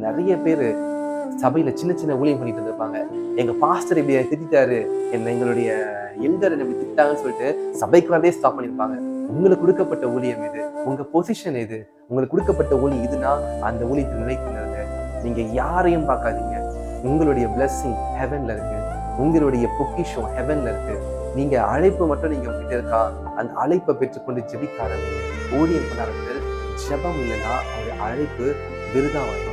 நிறைய பேர் சபையில சின்ன சின்ன ஊழியம் பண்ணிட்டு இருந்திருப்பாங்க. எங்க பாஸ்டர் இப்படி திட்டாரு, எங்களுடைய எல்டர் இப்படி திட்டாங்கன்னு சொல்லிட்டு சபைக்கு வரதே ஸ்டாப் பண்ணிருப்பாங்க. உங்களுக்கு கொடுக்கப்பட்ட ஊழியம் இது, உங்க பொசிஷன் இது, உங்களுக்கு கொடுக்கப்பட்ட ஊழி இதுனா அந்த ஊழியத்தை நிலைத்திருங்க. நீங்க யாரையும் பார்க்காதீங்க. உங்களுடைய பிளெஸிங் ஹெவன்ல இருக்கு, உங்களுடைய பொக்கிஷம் ஹெவன்ல இருக்கு. நீங்க அழைப்பு மட்டும் நீங்க உங்ககிட்ட இருக்கா, அந்த அழைப்பை பெற்றுக்கொண்டு ஜெபிக்க ஆரம்பிங்க. ஊழியம் பண்ணார்கள். ஜெபம் இல்லைன்னா அவங்க அழைப்பு விருதாவாயிடும்.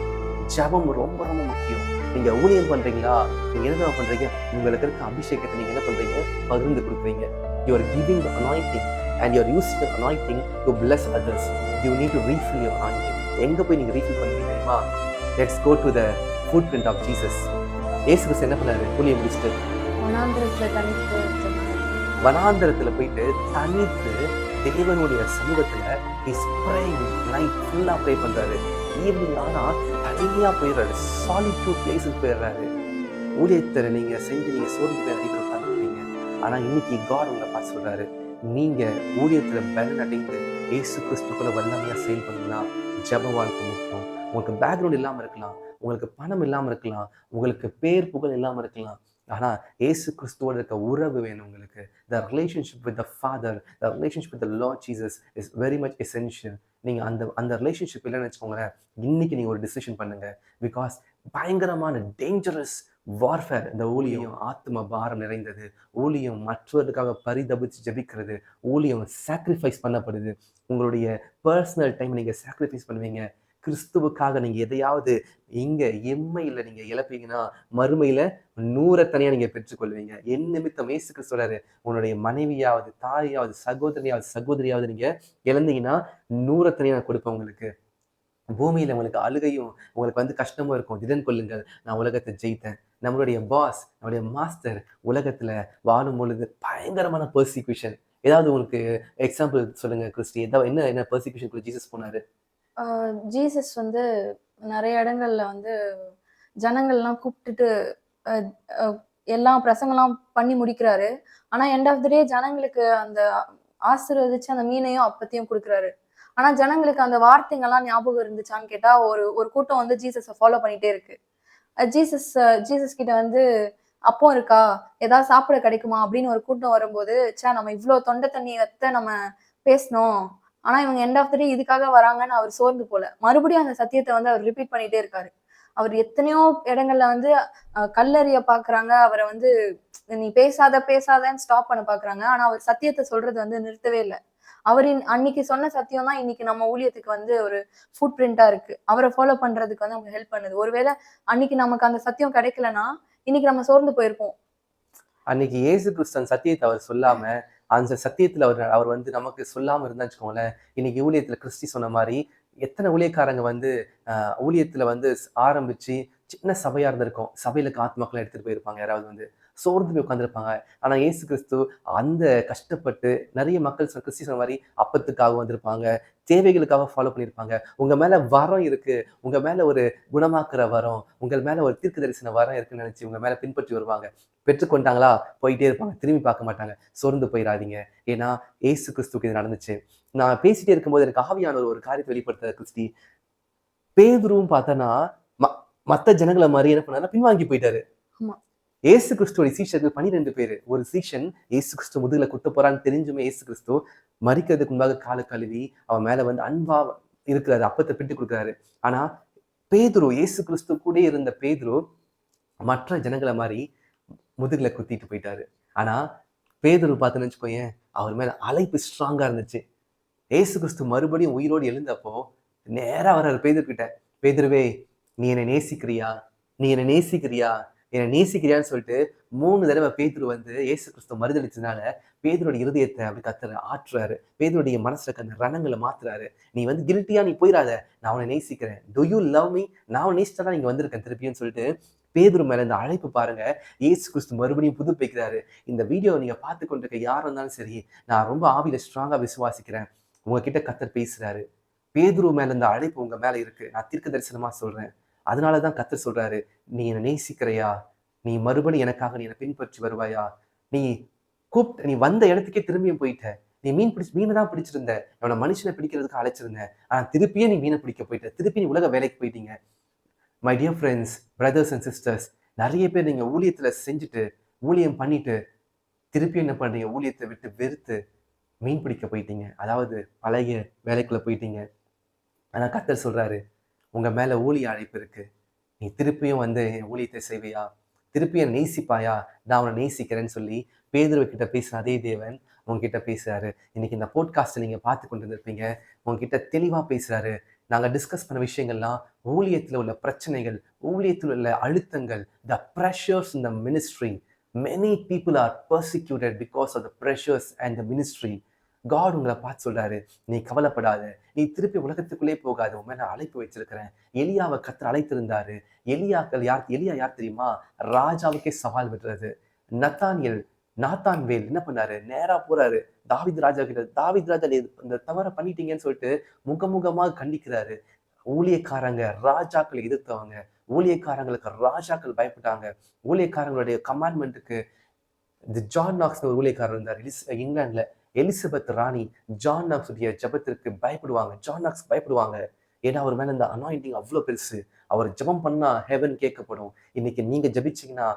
ஜெபம் ரொம்ப ரொம்ப முக்கியம். நீங்க ஊழியம் பண்றீங்களா, நீங்க என்ன பண்றீங்க, உங்களுக்கு இருக்க அபிஷேகத்தை நீங்க என்ன பண்றீங்க, பகிர்ந்து கொடுக்குறீங்க. You are giving the anointing and you are using the anointing to bless others. You need to refill your anointing. எங்க போய் நீங்க ரீஃபில் பண்ணுவீங்க தெரியுமா? Let's go to the footprint of Jesus. இயேசு கிறிஸ்து என்ன பண்ணாரு? ஊழியம் முடிச்சுட்டு வனாந்தரத்துல போயிட்டு தனித்து தேவனுடைய சமூகத்துல நைட் ஃபுல்லா ப்ரே பண்றாரு. ஈவினிங் ஆனா தனியா போயிடுறாரு, சாலிட்யூட் பிளேஸுக்கு போயிடுறாரு. ஊழியத்தை நீங்க செஞ்சு நீங்க சோர்ந்து போய் உட்காந்துருக்கீங்க. ஆனா இன்னைக்கு காட் உங்களை பார்த்து சொல்றாரு, நீங்க ஊழியத்துல பலன் அடைந்து இயேசு கிறிஸ்துக்குள்ள வல்லமையா செயல் பண்ணலாம். ஜெப வாழ்க்கை முக்கியம். உங்களுக்கு பேக்ரவுண்ட் இல்லாம இருக்கலாம், உங்களுக்கு பணம் இல்லாம இருக்கலாம், உங்களுக்கு பேர் புகழ் இல்லாம இருக்கலாம், ஆனா இயேசு கிறிஸ்துவோட இருக்க உறவு வேணும் உங்களுக்கு. The relationship with the Father, the relationship with the Lord Jesus is very much essential. நீங்க அந்த ரிலேஷன்ஷிப் இல்லைன்னு வச்சுக்கோங்களேன், இன்னைக்கு நீங்க ஒரு டிசிஷன் பண்ணுங்க. பிகாஸ் பயங்கரமான டேஞ்சரஸ் வார்ஃபேர் இந்த ஊழியம். ஆத்ம பாரம் நிறைந்தது ஊழியம், மற்றவர்களுக்காக பரிதபிச்சு ஜெபிக்கிறது ஊழியம், சாக்ரிஃபைஸ் பண்ணப்படுது. உங்களுடைய பர்சனல் டைம் நீங்க சாக்ரிஃபைஸ் பண்ணுவீங்க. கிறிஸ்துவுக்காக நீங்க எதையாவது இங்க எம்மையில நீங்க இழப்பீங்கன்னா மறுமையில 100 தனியா நீங்க பெற்றுக்கொள்வீங்க. என் நிமித்தம் இயேசு கிறிஸ்து சொல்றாரு, உன்னுடைய மனைவியாவது தாயாவது சகோதரியாவது நீங்க இழந்தீங்கன்னா 100 தனியா நான் கொடுப்பேன் உங்களுக்கு. பூமியில உங்களுக்கு அழுகையும் உங்களுக்கு கஷ்டமும் இருக்கும். திடன் கொள்ளுங்கள், நான் உலகத்தை ஜெயித்தேன். நம்மளுடைய பாஸ், நம்மளுடைய மாஸ்டர் உலகத்துல வாழும் பொழுது பயங்கரமான பெர்சிக்யூஷன். ஏதாவது உங்களுக்கு எக்ஸாம்பிள் சொல்லுங்க கிறிஸ்டி. என்ன பெர்சிக்யூஷன் ஜீசஸ் போனாரு? ஜீசஸ் நிறைய இடங்கள்ல ஜனங்கள்லாம் கூப்பிட்டுட்டு எல்லா பிரசங்கெல்லாம் பண்ணி முடிக்கிறாரு. ஆனா எண்ட் ஆஃப் த டே ஜனங்களுக்கு அந்த ஆசீர்வதிச்சு அந்த மீனையும் அப்பத்தையும் கொடுக்குறாரு. ஆனா ஜனங்களுக்கு அந்த வார்த்தைங்கள்லாம் ஞாபகம் இருந்துச்சான்னு கேட்டா ஒரு கூட்டம் ஜீசஸை ஃபாலோ பண்ணிட்டே இருக்கு. ஜீசஸ் கிட்ட அப்போ இருக்கா, ஏதாவது சாப்பிட கிடைக்குமா அப்படின்னு ஒரு கூட்டம் வரும்போது, நம்ம இவ்வளவு தொண்டை தண்ணி நம்ம பேசணும், ஆனா இவங்க எண்ட் ஆஃப் த டே இதுக்காக வராங்கன்னு அவர் சோர்ந்து போல. மறுபடியும் அந்த சத்தியத்தை அவர் ரிப்பீட் பண்ணிட்டே இருக்காரு. அவர் எத்தனையோ இடங்கள்ல கல்லறிய பாக்குறாங்க, அவரை நீ பேசாதன்னு ஸ்டாப் பண்ண பாக்குறாங்க. ஆனா அவர் சத்தியத்தை சொல்றது நிறுத்தவே இல்லை. அவரின் அன்னைக்கு சொன்ன சத்தியம் தான் இன்னைக்கு நம்ம ஊழியத்துக்கு ஒரு ஃபுட் பிரிண்டா இருக்கு. அவரை ஃபாலோ பண்றதுக்கு நமக்கு ஹெல்ப் பண்ணுது. ஒருவேளை அன்னைக்கு நமக்கு அந்த சத்தியம் கிடைக்கலன்னா இன்னைக்கு நம்ம சோர்ந்து போயிருப்போம். அன்னைக்கு இயேசு கிறிஸ்து சத்தியத்தை அவர் சொல்லாம, அந்த சத்தியத்துல அவர் நமக்கு சொல்லாம இருந்தா வச்சுக்கோங்களேன், இன்னைக்கு ஊழியத்துல கிறிஸ்டி சொன்ன மாதிரி எத்தனை ஊழியக்காரங்க ஊழியத்துல ஆரம்பிச்சு சின்ன சபையா இருந்திருக்கும். சபையில ஆத்மாக்களை எடுத்துட்டு போயிருப்பாங்க, யாராவது சோர்ந்து போய் உட்காந்துருப்பாங்க. ஆனா இயேசு கிறிஸ்து அந்த கஷ்டப்பட்டு நிறைய மக்கள் கிறிஸ்டி சொன்ன மாதிரி அப்பத்துக்காக வந்திருப்பாங்க, தேவைகளுக்காக ஃபாலோ பண்ணியிருப்பாங்க. உங்க மேல வரம் இருக்கு, உங்க மேல ஒரு குணமாக்குற வரம், உங்கள் மேல ஒரு தீர்க்க தரிசன வரம் இருக்குன்னு நினைச்சு உங்க மேல பின்பற்றி வருவாங்க. பெற்றுக்கொண்டாங்களா போயிட்டே இருப்பாங்க, திரும்பி பார்க்க மாட்டாங்க. சோர்ந்து போயிடாதீங்க. ஏன்னா ஏசு கிறிஸ்துக்கு இது நடந்துச்சு. நான் பேசிட்டே இருக்கும்போது எனக்கு ஆவியானவர் ஒரு காரியத்தை வெளிப்படுத்த கிறிஸ்டி. பேதுருவும் பார்த்தனா மத்த ஜனங்களை மாதிரி என்ன பண்ணாரு, பின்வாங்கி போயிட்டாரு. ஏசு கிறிஸ்துவோட சீஷர்கள் 12 பேரு. ஒரு சீஷன் ஏசு கிறிஸ்து முதுகுல குத்த போறான்னு தெரிஞ்சுமே ஏசு கிறிஸ்து மறிக்கிறதுக்கு முன்பாக காலை கழுவி அவன் மேல அன்பா இருக்கிறாரு, அப்பத்தை பிட்டு கொடுக்குறாரு. ஆனா பேதுரு, ஏசு கிறிஸ்து கூட இருந்த பேதுரு மற்ற ஜனங்களை மாதிரி முதுகுல குத்திட்டு போயிட்டாரு. ஆனா பேதுரு பார்த்துன்னு வச்சுக்கோயேன், அவர் மேல அழைப்பு ஸ்ட்ராங்கா இருந்துச்சு. ஏசு கிறிஸ்து மறுபடியும் உயிரோடு எழுந்தப்போ நேரா வர்றாரு பேதுரு கிட்ட. பேதுருவே, நீ என்னை நேசிக்கிறியா, நீ என்னை நேசிக்கிறியா, என்னை நேசிக்கிறியான்னு சொல்லிட்டு 3 தடவை பேதுரு ஏசு கிறிஸ்து மறுதளிச்சதுனால பேதுருடைய இருதயத்தை அப்படி ஆற்றுறாரு. பேதுருடைய மனசுல அந்த ரணங்களை மாத்துறாரு. நீ கில்ட்டியா நீ போயிடாத, நான் உன்னை நேசிக்கிறேன். டு யூ லவ் மீ, நான் உன்னை நேசிச்சா நீங்க வந்திருக்கேன் திருப்பின்னு சொல்லிட்டு பேதுரு மேல இந்த அழைப்பு பாருங்க. ஏசு கிறிஸ்து மறுபடியும் புதுப்பிக்கிறாரு. இந்த வீடியோ நீங்க பார்த்து கொண்டிருக்க யாரும் இருந்தாலும் சரி, நான் ரொம்ப ஆவியில ஸ்ட்ராங்கா விசுவாசிக்கிறேன். உங்ககிட்ட கர்த்தர் பேசுறாரு. பேதுரு மேல இந்த அழைப்பு உங்க மேல இருக்கு. நான் தீர்க்க தரிசனமா சொல்றேன். அதனாலதான் கர்த்தர் சொல்றாரு, நீ என்னை நேசிக்கிறையா, நீ மறுபடியும் எனக்காக நீ என்னை பின்பற்றி வருவாயா, நீ நீ வந்த இடத்துக்கே திரும்பியும் போயிட்ட. நீ மீனை தான் பிடிச்சிருந்த, அவனை மனுஷனை பிடிக்கிறதுக்கு அழைச்சிருந்த, ஆனா திருப்பியே நீ மீனை பிடிக்க போயிட்ட, திருப்பி நீ உலக வேலைக்கு போயிட்டீங்க. My dear friends, brothers and sisters, நிறைய பேர் நீங்க ஊழியத்துல செஞ்சுட்டு, ஊழியம் பண்ணிட்டு, திருப்பி என்ன பண்றீங்க? ஊழியத்தை விட்டு வெறுத்து மீன் பிடிக்க போயிட்டீங்க. அதாவது பழைய வேலைக்குள்ள போயிட்டீங்க. ஆனா கர்த்தர் சொல்றாரு, உங்க மேல ஊழிய அழைப்பு இருக்கு. நீ திருப்பியும் வந்து என் ஊழியத்தை செய்வியா? திருப்பியும் நேசிப்பாயா? நான் உன்னை நேசிக்கிறேன்னு சொல்லி பேதுரு கிட்ட பேசின அதே தேவன் உங்ககிட்ட பேசுறாரு. இன்னைக்கு இந்த போட்காஸ்ட்டை நீங்க பார்த்து கொண்டு இருந்திருப்பீங்க. உங்ககிட்ட தெளிவா பேசுறாரு. நாங்க டிஸ்கஸ் பண்ண விஷயங்கள்லாம் ஊழியத்துல உள்ள பிரச்சனைகள், ஊழியத்துல உள்ள அழுத்தங்கள், the pressures in the ministry. Many people are persecuted because of the pressures and the ministry. God உங்களை பார்த்து சொல்றாரு, நீ கவலைப்படாத. நீ திருப்பி உலகத்துக்குள்ளே போகாத. உன் மேல அழைப்பு வச்சிருக்கிறேன். எலியாவை கர்த்தர் அழைத்திருந்தாரு. எலியா யார் தெரியுமா? ராஜாவுக்கே சவால் விடுறது. நாத்தான்வேல் என்ன பண்ணாரு? நேரா போறாரு தாவீது ராஜா கிட்ட. தாவீது ராஜா, நீ இந்த தவற பண்ணிட்டீங்கன்னு சொல்லிட்டு முகமுகமா கண்டிக்கிறாரு. ஊழியக்காரங்க ராஜாக்களை எதிர்த்தவங்க. ஊழியக்காரங்களுக்கு ராஜாக்கள் பயப்பட்டாங்க. ஊழியக்காரங்களுடைய கமாண்ட்மெண்ட்டுக்கு இந்த ஜான் நாக்ஸ் ஒரு ஊழியக்காரர் இருந்தார் இங்கிலாந்துல. எலிசபெத் ராணி ஜான் நாக்ஸுடைய ஜெபத்திற்கு பயப்படுவாங்க. ஜான் நாக்ஸ் பயப்படுவாங்க. ஏன்னா அவர் மேல இந்த அனாயிண்டிங் அவ்வளவு பெருசு. அவர் ஜெபம் பண்ணா ஹெவன் கேட்கப்படும். இன்னைக்கு நீங்க ஜெபிச்சீங்கன்னா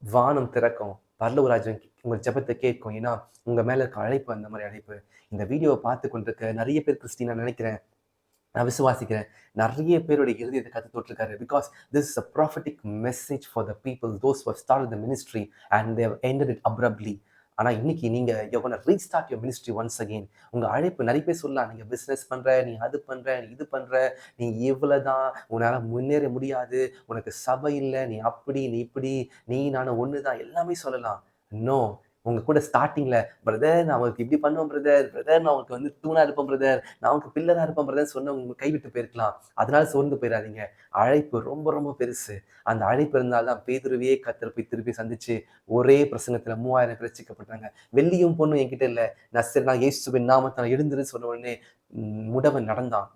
வானம் திறக்கும். பரலோக ராஜ்யம் உங்க ஜெபத்தை கேட்கும். ஏன்னா உங்க மேல இருக்க அழைப்பு அந்த மாதிரி அழைப்பு. இந்த வீடியோவை பார்த்து கொண்டிருக்க நிறைய பேர் கிறிஸ்டின் நான் நினைக்கிறேன், நான் விசுவாசிக்கிறேன், நிறைய பேருடைய இருதயத்தை கத்து தொட்டிருக்காரு. Because this is a prophetic message for the people, those who have started the ministry and they have ended it abruptly. ஆனா இன்னைக்கு நீங்க you're gonna restart your ministry once again. உங்க அழைப்பு நிறைய பேர் சொல்லலாம், நீங்க பிசினஸ் பண்ற, நீ அது பண்ற, நீ இது பண்ற, நீ இவ்வளவுதான், உன்னால முன்னேற முடியாது, உனக்கு சபை இல்லை, நீ அப்படி நீ இப்படி, நீ நானும் ஒண்ணுதான், எல்லாமே சொல்லலாம். நோ, உங்க கூட ஸ்டார்டிங்ல பிரதர் நான் உங்களுக்கு இப்படி பண்ணுவேன் பிரதர் நான் உங்களுக்கு வந்து தூணா இருப்பேன் பிரதர், நான் உங்களுக்கு பில்லரா இருப்பேன் பிரதர் சொன்ன உங்க கைவிட்டு போயிருக்கலாம். அதனால சோர்ந்து போயிடாதீங்க. அழைப்பு ரொம்ப ரொம்ப பெருசு. அந்த அழைப்பு இருந்தால்தான் பேதுருவையே கர்த்தர் போய் திருப்பி சந்திச்சு ஒரே பிரசங்கத்துல 3000 பேர் ரட்சிக்கப்பட்டாங்க. வெள்ளியும் பொண்ணும் என்கிட்ட இல்லை, நான் இயேசுவின் நாமத்தால் எழுந்துருன்னு சொன்ன உடனே முடவன் நடந்தான்.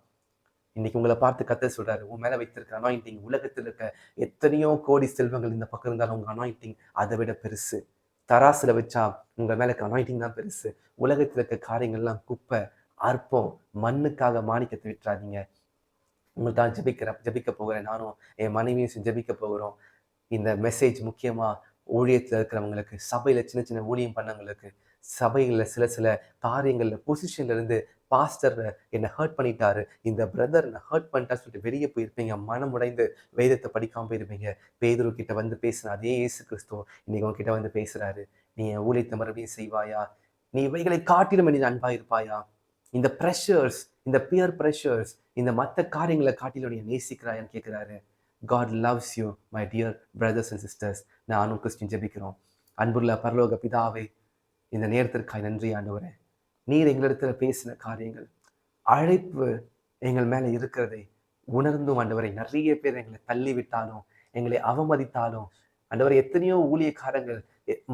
இன்னைக்கு உங்களை பார்த்து கர்த்தர் சொல்றாரு, உன் மேல வைத்திருக்க அனாயிண்டிங், உலகத்தில் இருக்க எத்தனையோ கோடி செல்வங்கள் இந்த பக்கம் இருந்தாலும் உங்க அனாயிண்டிங் அதை விட பெருசு. தராசுல வச்சா உங்க மேல இருக்க அனாயிண்டிங் தான் பெருசு. உலகத்துல இருக்க காரியங்கள்லாம் குப்பை, அற்பம், மண்ணுக்காக மாணிக்கத்தை விட்டுறாதீங்க. உங்களுக்காக ஜெபிக்க போகிறேன். நானும் என் மனைவியும் ஜெபிக்க போகிறோம். இந்த மெசேஜ் முக்கியமா ஊழியத்துல இருக்கிறவங்களுக்கு, சபையில சின்ன சின்ன ஊழியம் பண்ணவங்களுக்கு, சபைகள்ல சில சில காரியங்கள்ல பொசிஷன்ல இருந்து பாஸ்டர் என்னை ஹர்ட் பண்ணிட்டாரு, இந்த பிரதர் என்னை ஹர்ட் பண்ணிட்டா சொல்லிட்டு வெளியே போயிருப்பீங்க. மனம் உடைந்து வேதத்தை படிக்காம போயிருப்பீங்க. பேதுரு கிட்ட வந்து பேசுன அதே இயேசு கிறிஸ்து இன்னைக்கு உங்ககிட்ட வந்து பேசுறாரு. நீ என் ஊழியத்தை மறுபடியும் செய்வாயா? நீ இவைகளை காட்டிலும் நீ அன்பா இருப்பாயா? இந்த ப்ரெஷர்ஸ், இந்த பியர் ப்ரெஷர்ஸ், இந்த மற்ற காரியங்களை காட்டிலும் நீ நேசிக்கிறாயான்னு கேட்கிறாரு. God loves you, my dear brothers and sisters. நானும் கிறிஸ்டின் ஜெபிக்கிறோம். அன்புள்ள பரலோக பிதாவே, இந்த நேரத்திற்காய் நன்றி ஆண்டவரே. நீர் எங்களிடத்துல பேசின காரியங்கள், அழைப்பு எங்கள் மேல இருக்கிறதை உணர்ந்தும் ஆண்டவரை நிறைய பேர் எங்களை தள்ளி விட்டாலும், எங்களை அவமதித்தாலும் ஆண்டவரை, எத்தனையோ ஊழியக்காரங்கள்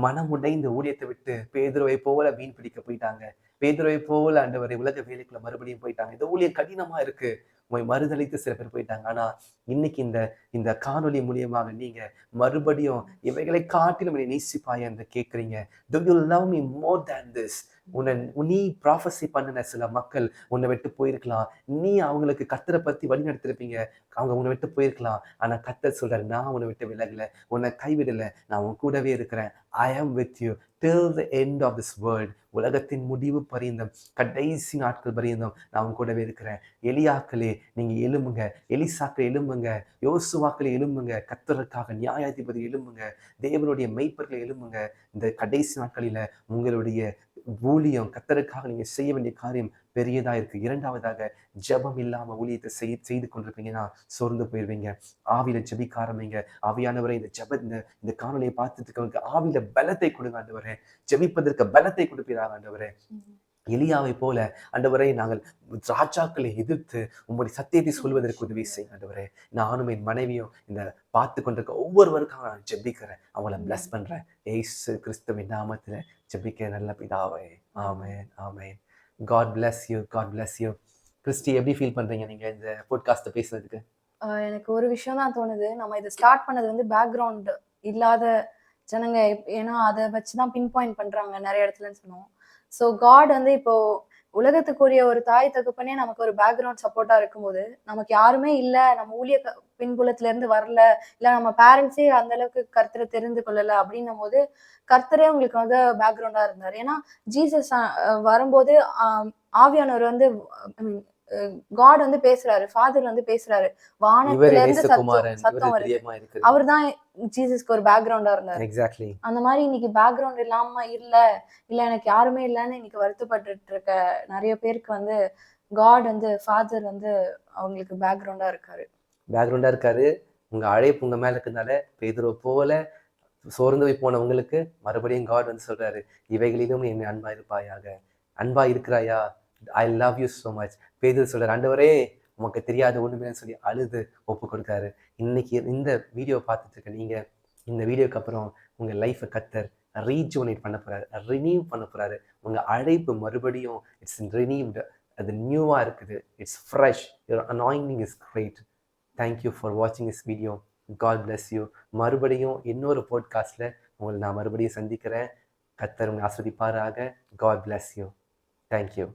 மனம் உடைந்து ஊழியத்தை விட்டு பேதுருவை போல மீன் பிடிக்க போயிட்டாங்க. பேதுருவை போல ஆண்டவரை உலக வேலைக்குள்ள மறுபடியும் போயிட்டாங்க. இந்த ஊழியம் கடினமா இருக்கு, உங்களை மறுதளித்து சில பேர் போயிட்டாங்க. ஆனா இன்னைக்கு இந்த இந்த காணொலி மூலியமாக நீங்க மறுபடியும் இவைகளை காட்டிலும் நீ நேசிப்பாயா என்று கேட்கிறீங்க. Do you love me more than this? நீ ப்ராஃபஸி பண்ணின சில மக்கள் உன்னை விட்டு போயிருக்கலாம். நீ அவங்களுக்கு கர்த்தரை பத்தி வழி நடத்திருப்பீங்க, அவங்க உன்னை விட்டு போயிருக்கலாம். ஆனா கர்த்தர் சொல்றாரு, நான் உன்னை விட்டு விலகல, உன்னை கைவிடல, நான் உன் கூடவே இருக்கிறேன். I am with you till the end of this world. உலகத்தின் முடிவு பரியந்தம், கடைசி நாட்கள் பரியந்தம் நான் உன் கூடவே இருக்கிறேன். எலியாக்களே நீங்க எழும்புங்க, எலிசாக்கள் எழும்புங்க, யோசுவாக்களை எழும்புங்க, கர்த்தருக்காக நியாயாதிபதி எழும்புங்க, தேவனுடைய மெய்ப்பர்களை எழும்புங்க. இந்த கடைசி நாட்களில உங்களுடைய ஊழியம், கர்த்தருக்காக நீங்க செய்ய வேண்டிய காரியம் பெரியதா இருக்கு. இரண்டாவதாக, ஜெபம் இல்லாம ஊழியத்தை செய்து கொண்டிருப்பீங்கன்னா சோர்ந்து போயிருவீங்க. ஆவியில ஜெபிக்க ஆரம்பிங்க. ஆவியானவரை இந்த இந்த காணொலியை பார்த்துட்டு இருக்கவங்களுக்கு ஆவியில பலத்தை கொடுங்க ஆண்டவரே. ஜெபிப்பதற்கு பலத்தை கொடுப்பீராக ஆண்டவரே. எலியாவை போல ஆண்டவரை நாங்கள் ராஜாக்களை எதிர்த்து உங்களுடைய சத்தியத்தை சொல்வதற்கு உதவி செய்யும் ஆண்டவரே. நானும் என் மனைவியும் இந்த பார்த்து கொண்டிருக்க ஒவ்வொருவருக்காக நான் ஜெபிக்கிறேன், அவங்கள பிளஸ் பண்றேன். ஏசு கிறிஸ்துவின் நாமத்துல ஜெபிக்க நல்ல பிதாவே. ஆமென், ஆமென். God bless you, God bless you. Christy, எப்படி ஃபீல் பண்றீங்க நீங்க இந்த போட்காஸ்ட் பேசுறதுக்கு? எனக்கு ஒரு விஷயம் தான் தோணுது, நம்ம இதை ஸ்டார்ட் பண்ணது வந்து பேக்ரவுண்ட் இல்லாத ஜனங்க, ஏன்னா அதை வச்சுதான் பின் பாயிண்ட் பண்றாங்க நிறைய இடத்துலன்னு சொன்னோம். ஸோ காட் வந்து இப்போ உலகத்துக்குரிய ஒரு தாய் தகப்பனே நமக்கு ஒரு பேக்ரவுண்ட் சப்போர்ட்டா இருக்கும்போது, நமக்கு யாருமே இல்லை, நம்ம பின்புலத்துல இருந்து வரல, இல்ல நம்ம பேரண்ட்ஸே அந்த அளவுக்கு கர்த்தரை தெரிந்து கொள்ளல அப்படின்னும் போது கர்த்தரே உங்களுக்கு வந்து பேக்ரவுண்டா இருந்தாரு. ஏன்னா ஜீசஸ் வரும்போது ஆவியானவர் வந்து காட் வந்து பேசுறாரு, ஃபாதர் வந்து பேசுறாரு. இவரே வானத்துல இருந்து நேசகுமாரன், சத்தம் இவரில் வருது. பிரியமா இருக்கிறது. அவர்தான் ஜீசஸ்க்கு ஒரு பேக்ரவுண்டா இருந்தாரு. எக்ஸாக்ட்லி. அந்த மாரி இன்னைக்கு பேக்ரவுண்ட் இல்லாம இல்ல எனக்கு யாருமே இல்லன்னு இன்னைக்கு வருத்தப்பட்டுட்டு இருக்க நெறைய பேருக்கு வந்து காட் வந்து ஃபாதர் வந்து அவங்களுக்கு பேக்ரவுண்டா இருக்காரு. பேக்ரவுண்டா இருக்காரு. உங்க அழைப்பு உங்க மேல இருக்கிறதுனால பேதுருவ போல சோர்ந்து போய் போனவங்களுக்கு மறுபடியும் காட் வந்து சொல்றாரு, இவைகளிலும் நீ என்னை அன்பா இருப்பாயாக. அன்பா இருக்கிறாயா? I love you so much. பேதுரு சொல்றாரு, ஆண்டவரே உமக்கு தெரியாத ஒண்ணுமேன்னு சொல்லி அழுது ஒப்பு கொடுக்காரு. இன்னைக்கு இந்த வீடியோ பார்த்துட்டு இருக்க நீங்க, இந்த வீடியோக்கு அப்புறம் உங்க லைஃபை கர்த்தர் ரீஜுவனேட் பண்ண போறாரு, ரினியூ பண்ண போறாரு. உங்க அழைப்பு மறுபடியும் இட்ஸ் ரினியூவ்டு. அது நியூவா இருக்குது. It's fresh. Your anointing is great. Thank you for வாட்சிங் this video. God bless you. மறுபடியும் இன்னொரு பாட்காஸ்ட்ல உங்களை நான் மறுபடியும் சந்திக்கிறேன். கர்த்தர் உங்களை ஆசீர்வதிப்பாராக. God bless you. Thank you.